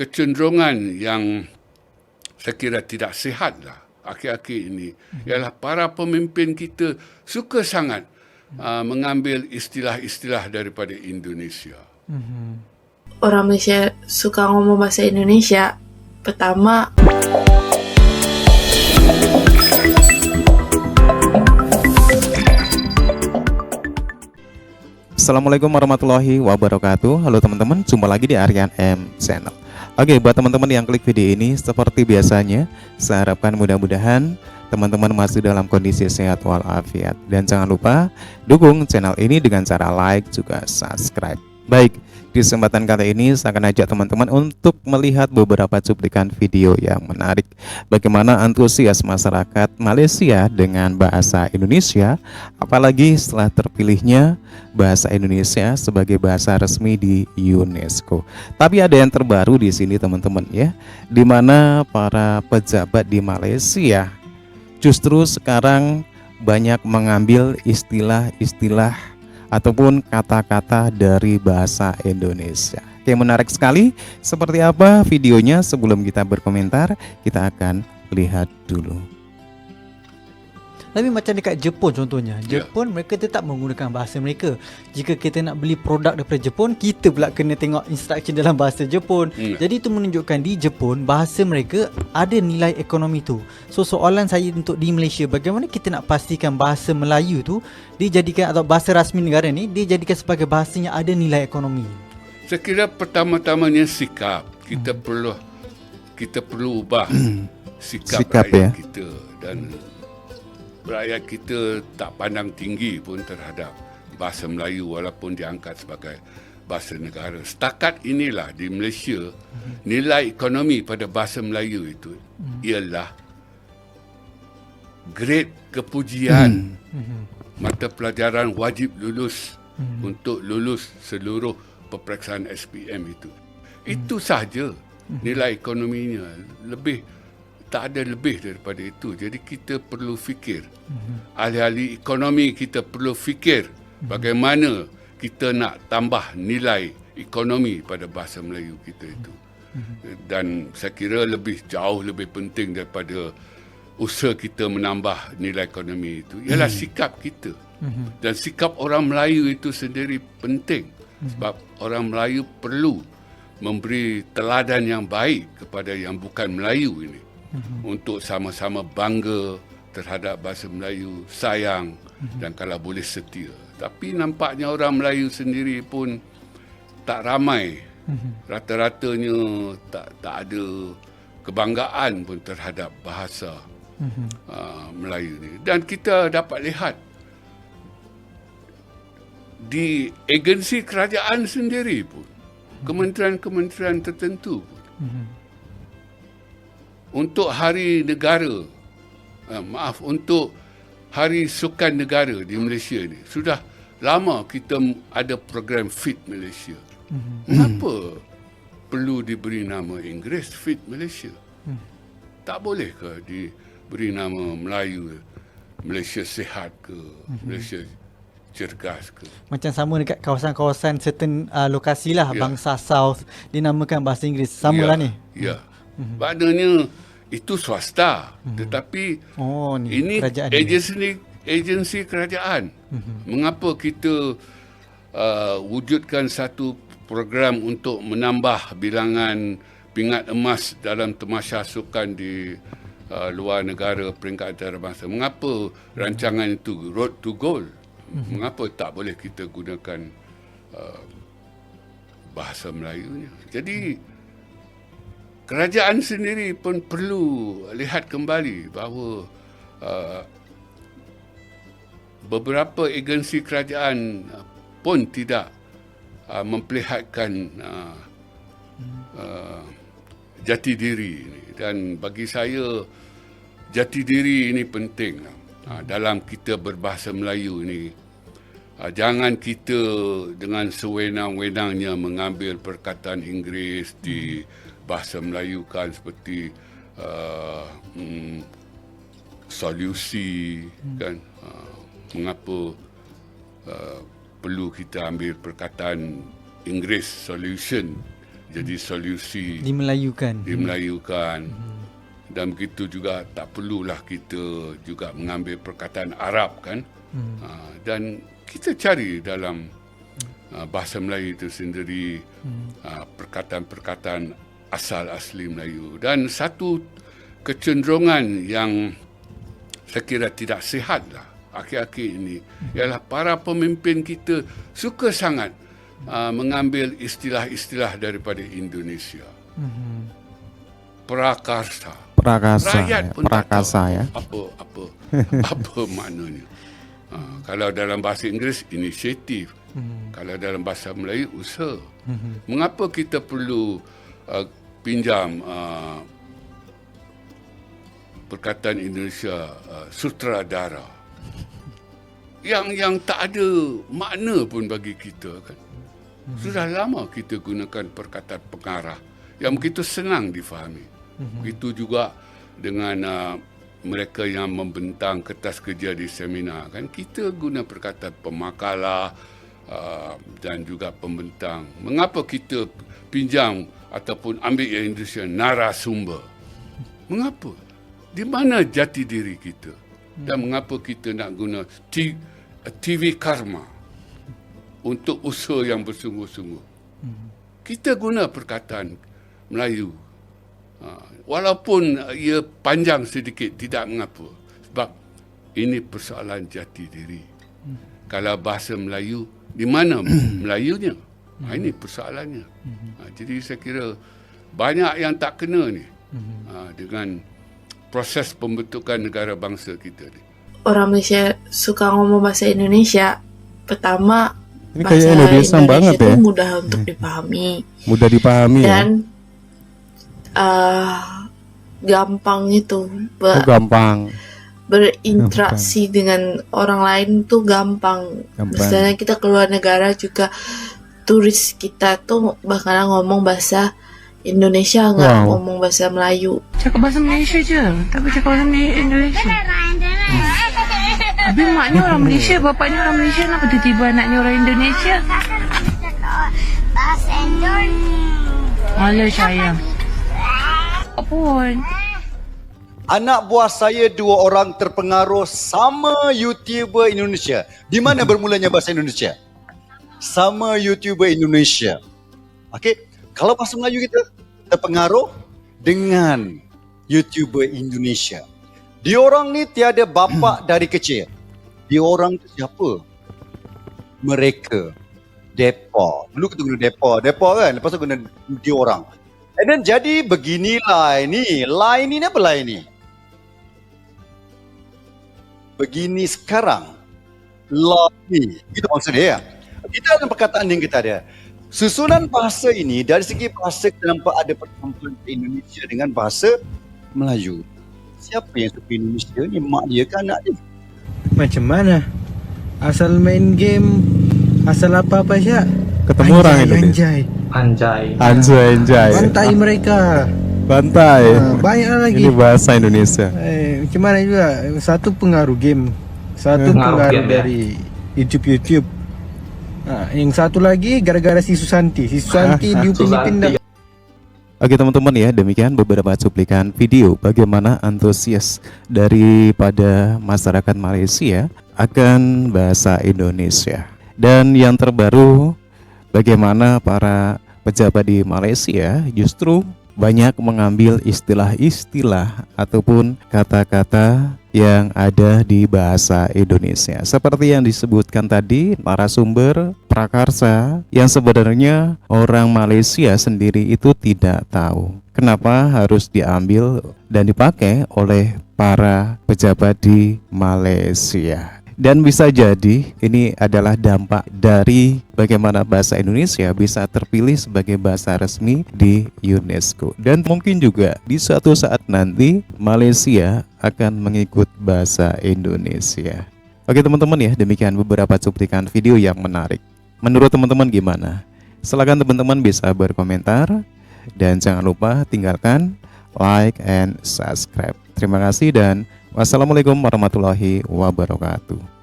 kecenderungan yang saya kira tidak sihat lah akhir-akhir ini ialah para pemimpin kita suka sangat mengambil istilah-istilah daripada Indonesia. Orang Malaysia suka ngomong bahasa Indonesia. Pertama, Assalamualaikum warahmatullahi wabarakatuh. Halo teman-teman, jumpa lagi di Aryan M Channel. Oke, buat teman-teman yang klik video ini, seperti biasanya, saya harapkan mudah-mudahan teman-teman masih dalam kondisi sehat walafiat. Dan jangan lupa dukung channel ini dengan cara like juga subscribe. Baik, di kesempatan kali ini saya akan ajak teman-teman untuk melihat beberapa cuplikan video yang menarik. Bagaimana antusias masyarakat Malaysia dengan bahasa Indonesia, apalagi setelah terpilihnya bahasa Indonesia sebagai bahasa resmi di UNESCO. Tapi ada yang terbaru di sini teman-teman ya, di mana para pejabat di Malaysia justru sekarang banyak mengambil istilah-istilah ataupun kata-kata dari bahasa Indonesia. Oke, menarik sekali. Seperti apa videonya? Sebelum kita berkomentar, kita akan lihat dulu. Tapi macam dekat Jepun contohnya, Jepun mereka tetap menggunakan bahasa mereka. Jika kita nak beli produk daripada Jepun, kita pula kena tengok instruction dalam bahasa Jepun. Jadi itu menunjukkan di Jepun bahasa mereka ada nilai ekonomi tu. So soalan saya untuk di Malaysia, bagaimana kita nak pastikan bahasa Melayu tu dijadikan, atau bahasa rasmi negara ni dijadikan sebagai bahasa yang ada nilai ekonomi? Saya kira pertama-tamanya sikap. Kita perlu ubah sikap rakyat kita, dan rakyat kita tak pandang tinggi pun terhadap bahasa Melayu walaupun diangkat sebagai bahasa negara. Setakat inilah di Malaysia, nilai ekonomi pada bahasa Melayu itu ialah grade kepujian, mata pelajaran wajib lulus untuk lulus seluruh peperiksaan SPM itu. Itu sahaja nilai ekonominya, tak ada lebih daripada itu. Jadi kita perlu fikir, ahli-ahli ekonomi kita perlu fikir bagaimana kita nak tambah nilai ekonomi pada bahasa Melayu kita itu. Dan saya kira jauh lebih penting daripada usaha kita menambah nilai ekonomi itu ialah sikap kita. Dan sikap orang Melayu itu sendiri penting, sebab orang Melayu perlu memberi teladan yang baik kepada yang bukan Melayu ini, untuk sama-sama bangga terhadap bahasa Melayu, sayang dan kalau boleh setia. Tapi nampaknya orang Melayu sendiri pun tak ramai, rata-ratanya tak ada kebanggaan pun terhadap bahasa Melayu ni. Dan kita dapat lihat di agensi kerajaan sendiri pun, kementerian-kementerian tertentu pun, untuk Hari Negara, untuk Hari Sukan Negara di Malaysia ni, sudah lama kita ada program Fit Malaysia. Kenapa perlu diberi nama Inggeris Fit Malaysia? Tak boleh ke diberi nama Melayu, Malaysia Sihat ke, Malaysia Cergas ke? Macam sama dekat kawasan-kawasan certain lokasi lah, bangsa South dinamakan bahasa Inggeris. Sama lah ni. Ya. Maknanya itu swasta, tetapi ini agensi kerajaan. Mengapa kita wujudkan satu program untuk menambah bilangan pingat emas dalam tamasya sukan di luar negara peringkat antarabangsa? Mengapa rancangan itu Road to Gold? Mengapa tak boleh kita gunakan bahasa Melayunya? Jadi kerajaan sendiri pun perlu lihat kembali bahawa beberapa agensi kerajaan pun tidak memperlihatkan jati diri ini. Dan bagi saya, jati diri ini penting dalam kita berbahasa Melayu ini. Jangan kita dengan sewenang-wenangnya mengambil perkataan Inggeris di bahasa Melayu kan, seperti solusi kan. Mengapa perlu kita ambil perkataan Inggeris solution jadi solusi Dimelayukan. Dan begitu juga tak perlulah kita juga mengambil perkataan Arab kan. Dan kita cari dalam bahasa Melayu itu sendiri perkataan-perkataan asal asli Melayu. Dan satu kecenderungan yang saya kira tidak sihat lah akhir-akhir ini ialah para pemimpin kita suka sangat mengambil istilah-istilah daripada Indonesia. Prakarsa. Rakyat pun prakasa ya. Apa maknanya. Kalau dalam bahasa Inggeris, inisiatif. Kalau dalam bahasa Melayu, usaha. Mengapa kita perlu pinjam perkataan Indonesia sutradara yang tak ada makna pun bagi kita kan. Sudah lama kita gunakan perkataan pengarah yang begitu senang difahami. Begitu juga dengan mereka yang membentang kertas kerja di seminar kan, kita guna perkataan pemakalah dan juga pembentang. Mengapa kita pinjam ataupun ambil yang Indonesia narasumber? Mengapa? Di mana jati diri kita? Dan mengapa kita nak guna TV Karma untuk usaha yang bersungguh-sungguh? Kita guna perkataan Melayu. Walaupun ia panjang sedikit, tidak mengapa. Sebab ini persoalan jati diri. Kalau bahasa Melayu, di mana Melayunya? Ini persoalannya. Jadi saya kira banyak yang tak kena ni dengan proses pembentukan negara bangsa kita ni. Orang Malaysia suka ngomong bahasa Indonesia. Pertama, Ini bahasa kayak Indonesia banget itu ya. mudah untuk dipahami. Mudah dipahami Dan ya. gampang itu Gampang. berinteraksi dengan orang lain tuh gampang. Misalnya kita keluar negara juga, turis kita tuh bakalan ngomong bahasa Indonesia, nggak ngomong bahasa Melayu. Cakap bahasa Malaysia je, tapi cakap bahasa Indonesia. Habis maknya orang Malaysia, bapaknya orang Malaysia, kenapa tiba-tiba anaknya orang Indonesia? Bahasa Indonesia. Malah sayang. Apun. Anak buah saya 2 orang terpengaruh sama YouTuber Indonesia. Di mana bermulanya bahasa Indonesia? Sama YouTuber Indonesia. Okey, kalau bahasa Melayu kita terpengaruh dengan YouTuber Indonesia. Diorang ni tiada bapa dari kecil. Diorang tu siapa? Mereka. Depa. Dulu kita guna depa kan. Lepas tu guna diorang. And then jadi beginilah ini. Line ni apa line ni? Begini sekarang. Line ni. Itu maksud dia. Kita ada perkataan yang kita ada. Susunan bahasa ini dari segi bahasa kita nampak ada percampuran Indonesia dengan bahasa Melayu. Siapa yang suka Indonesia ni? Mak dia ke anak dia? Macam mana? Asal main game, asal apa-apa Syak? Ketemu orang Indonesia. Anjay. Bantai mereka. Bantai. Banyak lagi. Ini bahasa Indonesia. Macam mana juga? Satu pengaruh game, satu pengaruh dari YouTube. Yang satu lagi gara-gara si Susanti. Si Susanti diupin-pindah. Oke teman-teman ya, demikian beberapa cuplikan video bagaimana antusias daripada masyarakat Malaysia akan bahasa Indonesia. Dan yang terbaru, bagaimana para pejabat di Malaysia justru banyak mengambil istilah-istilah ataupun kata-kata yang ada di bahasa Indonesia. Seperti yang disebutkan tadi, narasumber prakarsa yang sebenarnya orang Malaysia sendiri itu tidak tahu kenapa harus diambil dan dipakai oleh para pejabat di Malaysia. Dan bisa jadi ini adalah dampak dari bagaimana bahasa Indonesia bisa terpilih sebagai bahasa resmi di UNESCO. Dan mungkin juga di suatu saat nanti Malaysia akan mengikut bahasa Indonesia. Oke teman-teman ya, demikian beberapa cuplikan video yang menarik. Menurut teman-teman gimana? Silakan teman-teman bisa berkomentar. Dan jangan lupa tinggalkan like and subscribe. Terima kasih dan wassalamualaikum warahmatullahi wabarakatuh.